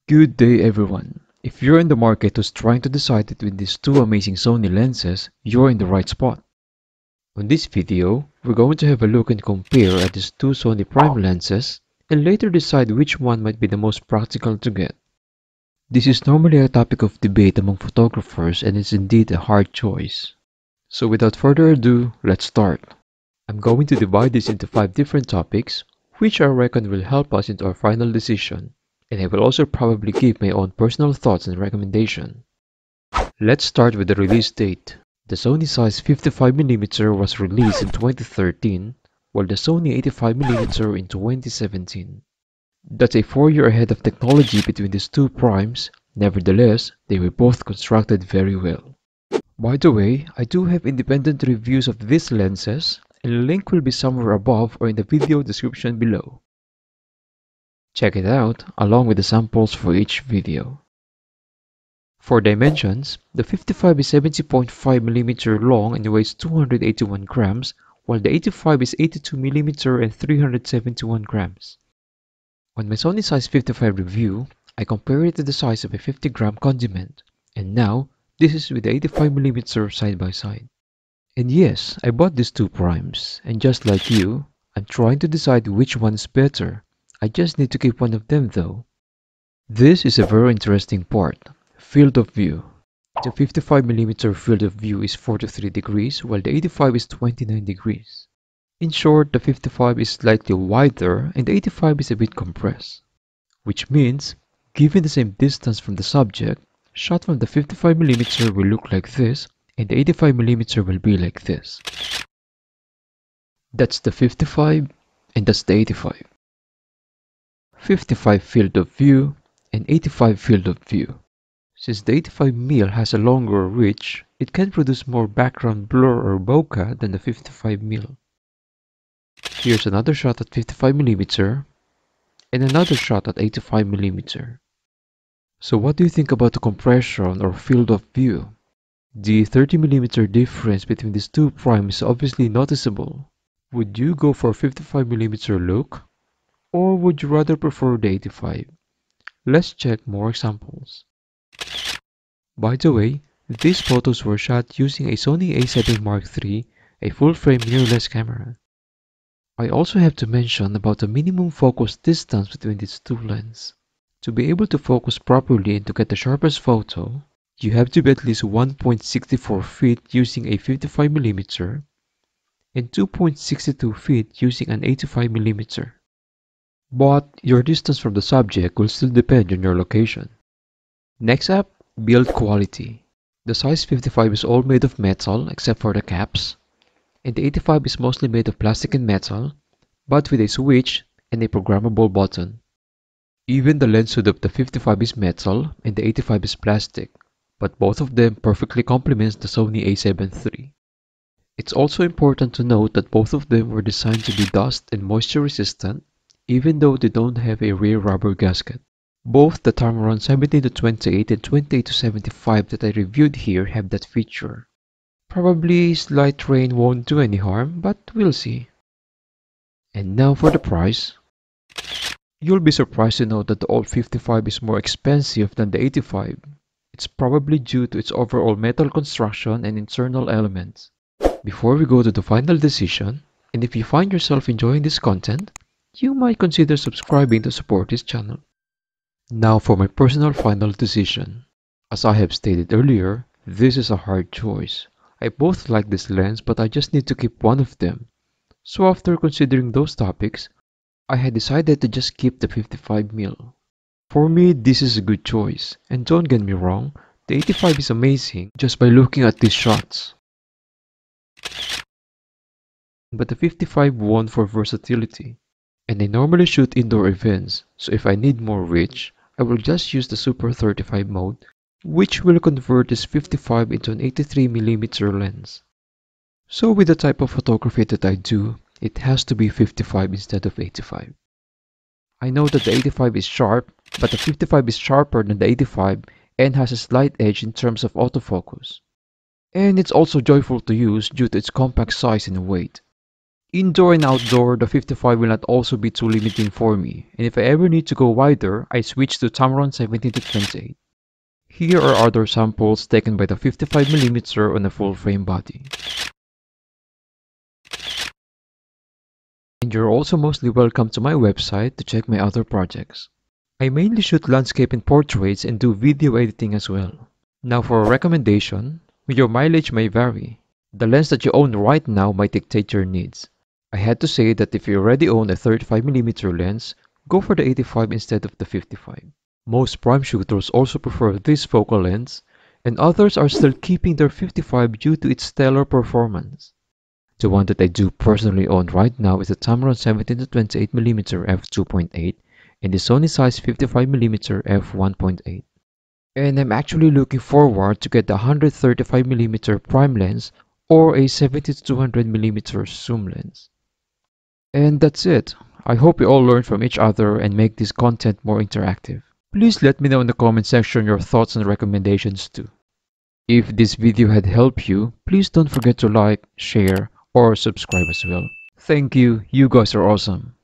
Good day everyone. If you're in the market who's trying to decide between these two amazing Sony lenses, you're in the right spot. On this video, we're going to have a look and compare at these two Sony prime lenses and later decide which one might be the most practical to get. This is normally a topic of debate among photographers and is indeed a hard choice. So without further ado, let's start. I'm going to divide this into 5 different topics, which I reckon will help us into our final decision. And I will also probably give my own personal thoughts and recommendation. Let's start with the release date. The Sony Zeiss 55mm was released in 2013, while the Sony 85mm in 2017. That's a 4-year ahead of technology between these two primes. Nevertheless, they were both constructed very well. By the way, I do have independent reviews of these lenses, and a link will be somewhere above or in the video description below. Check it out, along with the samples for each video. For dimensions, the 55 is 70.5mm long and weighs 281 grams, while the 85 is 82mm and 371 grams. On my Sony Zeiss 55 review, I compared it to the size of a 50-gram condiment, and now this is with the 85mm side by side. And yes, I bought these two primes, and just like you, I'm trying to decide which one is better. I just need to keep one of them though. This is a very interesting part, field of view. The 55mm field of view is 43 degrees while the 85 is 29 degrees. In short, the 55 is slightly wider and the 85 is a bit compressed. Which means, given the same distance from the subject, shot from the 55mm will look like this and the 85mm will be like this. That's the 55 and that's the 85. 55 field of view and 85 field of view. Since the 85mm has a longer reach, it can produce more background blur or bokeh than the 55mm. Here's another shot at 55mm and another shot at 85mm. So what do you think about the compression or field of view? The 30mm difference between these two primes is obviously noticeable. Would you go for a 55mm look? Or would you rather prefer the 85? Let's check more examples. By the way, these photos were shot using a Sony a7 Mark III, a full-frame mirrorless camera. I also have to mention about the minimum focus distance between these two lenses. To be able to focus properly and to get the sharpest photo, you have to be at least 1.64 feet using a 55mm and 2.62 feet using an 85mm. But your distance from the subject will still depend on your location. Next up, build quality. The Zeiss 55 is all made of metal except for the caps, and the 85 is mostly made of plastic and metal, but with a switch and a programmable button. Even the lens hood of the 55 is metal and the 85 is plastic, but both of them perfectly complements the Sony a7 III. It's also important to note that both of them were designed to be dust and moisture resistant, even though they don't have a rear rubber gasket. Both the Tamron 17-28 and 28-75 that I reviewed here have that feature. Probably slight rain won't do any harm, but we'll see. And now for the price. You'll be surprised to know that the old 55 is more expensive than the 85. It's probably due to its overall metal construction and internal elements. Before we go to the final decision, and if you find yourself enjoying this content, you might consider subscribing to support this channel. Now for my personal final decision. As I have stated earlier, this is a hard choice. I both like this lens but I just need to keep one of them. So after considering those topics, I had decided to just keep the 55mm. For me, this is a good choice, and don't get me wrong, the 85 is amazing just by looking at these shots. But the 55 won for versatility. And I normally shoot indoor events, so if I need more reach, I will just use the Super 35 mode, which will convert this 55 into an 83mm lens. So with the type of photography that I do, it has to be 55 instead of 85. I know that the 85 is sharp, but the 55 is sharper than the 85 and has a slight edge in terms of autofocus. And it's also joyful to use due to its compact size and weight. Indoor and outdoor, the 55 will not also be too limiting for me, and if I ever need to go wider, I switch to Tamron 17 to 28. Here are other samples taken by the 55mm on a full frame body. And you're also mostly welcome to my website to check my other projects. I mainly shoot landscape and portraits and do video editing as well. Now for a recommendation, your mileage may vary. The lens that you own right now might dictate your needs. I had to say that if you already own a 35mm lens, go for the 85 instead of the 55. Most prime shooters also prefer this focal length, and others are still keeping their 55 due to its stellar performance. The one that I do personally own right now is the Tamron 17-28mm f2.8 and the Sony Zeiss 55mm f1.8. And I'm actually looking forward to get the 135mm prime lens or a 70-200mm zoom lens. And that's it. I hope you all learn from each other and make this content more interactive. Please let me know in the comment section your thoughts and recommendations too. If this video had helped you, please don't forget to like, share, or subscribe as well. Thank you, you guys are awesome.